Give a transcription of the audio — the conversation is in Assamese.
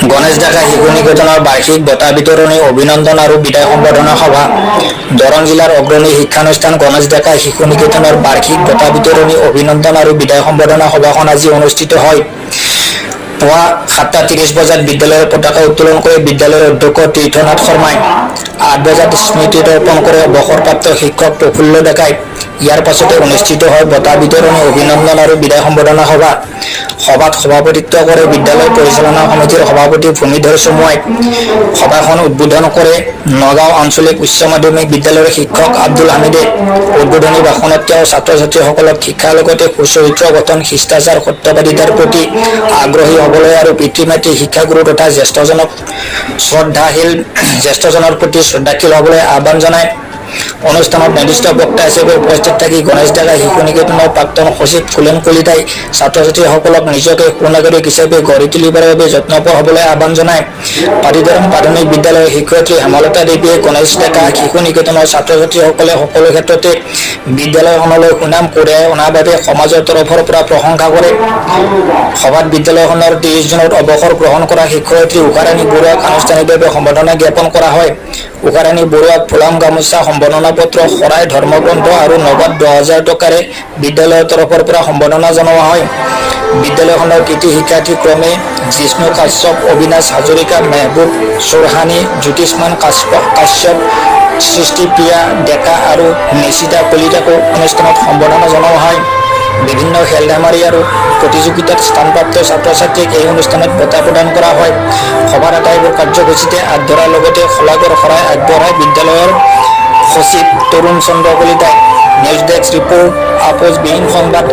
গণেশ ডেকা শিশু নিকেতনৰ বাৰ্ষিক বঁটা বিতৰণী অভিনন্দন আৰু বিদায় সম্বৰ্ধনা সভা দৰং জিলাৰ অগ্ৰণী শিক্ষানুষ্ঠান গণেশ ডেকা শিশু নিকেতনৰ বাৰ্ষিক বঁটা বিতৰণী অভিনন্দন আৰু বিদায় সম্বৰ্ধনা সভাখন আজি অনুষ্ঠিত হয়। পুৱা 7:30 বজাত বিদ্যালয়ৰ পতাকা উত্তোলন কৰি বিদ্যালয়ৰ অধ্যক্ষ তীৰ্থনাথ শৰ্মাই 8 বজাত স্মৃতি তৰ্পণ কৰে অৱসৰপ্ৰাপ্ত শিক্ষক প্ৰফুল্ল ডেকাই। ইয়াৰ পাছতে অনুষ্ঠিত হয় বঁটা বিতৰণী অভিনন্দন আৰু বিদায় সম্বৰ্ধনা সভা। সভাত সভাপতিত্ব কৰে বিদ্যালয় পৰিচালনা সমিতিৰ সভাপতি ভূমিধৰ চমুৱাই। সভাখন উদ্বোধন কৰে নগাঁও আঞ্চলিক উচ্চ মাধ্যমিক বিদ্যালয়ৰ শিক্ষক আব্দুল হামিদে। উদ্বোধনী ভাষণত তেওঁ ছাত্ৰ-ছাত্ৰীসকলক শিক্ষাৰ লগতে সুচৰিত্ৰ গঠন, শিষ্টাচাৰ, সত্যবাদিতাৰ প্ৰতি আগ্ৰহী হ'বলৈ আৰু পিতৃ-মাতৃ, শিক্ষাগুৰু তথা জ্যেষ্ঠজনৰ প্ৰতি শ্ৰদ্ধাশীল হ'বলৈ আহ্বান জনায়। অনুষ্ঠানত নিৰ্দিষ্ট বক্তা হিচাপে উপস্থিত থাকি গণেশ ডেকা শিশু নিকেতনৰ প্ৰাক্তন সচিব ফুলেন কলিতাই ছাত্ৰ-ছাত্ৰীসকলক নিজকে সুনাগৰিক হিচাপে গঢ়ি তুলিবৰ বাবে যত্নপৰ হ'বলৈ আহ্বান জনায়। পাটিদৰং প্ৰাথমিক বিদ্যালয়ৰ শিক্ষয়িত্ৰী হেমলতা দেৱীয়ে গণেশ ডেকা শিশু নিকেতনৰ ছাত্ৰ-ছাত্ৰীসকলে সকলো ক্ষেত্ৰতে বিদ্যালয়খনলৈ সুনাম কঢ়িয়াই অনাৰ বাবে সমাজৰ তৰফৰ পৰা প্ৰশংসা কৰে। সভাত বিদ্যালয়খনৰ 30 জনত অৱসৰ গ্ৰহণ কৰা শিক্ষয়িত্ৰী উষাৰাণী বৰুৱাক আনুষ্ঠানিকভাৱে সম্বৰ্ধনা জ্ঞাপন কৰা হয়। উষাৰাণী বৰুৱাক ফুলাম গামোচা, সম্বৰ্ধনা পত্ৰ, শৰাই, ধৰ্মগ্ৰন্থ আৰু নগদ 10,000 টকাৰে বিদ্যালয়ৰ তৰফৰ পৰা সম্বৰ্ধনা জনোৱা হয়। বিদ্যালয়খনৰ কৃতি শিক্ষাৰ্থী ক্ৰমে জিষ্ণু কাশ্যপ, অবিনাশ হাজৰিকা, মেহবুব চৌহানী, জ্যোতিষ্মান কাশ্যপ, সৃষ্টিপ্ৰিয়া ডেকা আৰু নিশিতা কলিতাকো অনুষ্ঠানত সম্বৰ্ধনা জনোৱা হয়। বিভিন্ন খেল-ধেমালি আৰু প্ৰতিযোগিতাত স্থানপ্ৰাপ্ত ছাত্ৰ-ছাত্ৰীক এই অনুষ্ঠানত বঁটা প্ৰদান কৰা হয়। সভাৰ আটাইবোৰ কাৰ্যসূচীতে হাত ধৰাৰ লগতে শলাগৰ শৰাই আগবঢ়ায় বিদ্যালয়ৰ সচিব তৰুণ চন্দ্ৰ কলিতাই। নিউজ ডেস্ক ৰিপৰ্ট, আপোচবিহীন সংবাদ।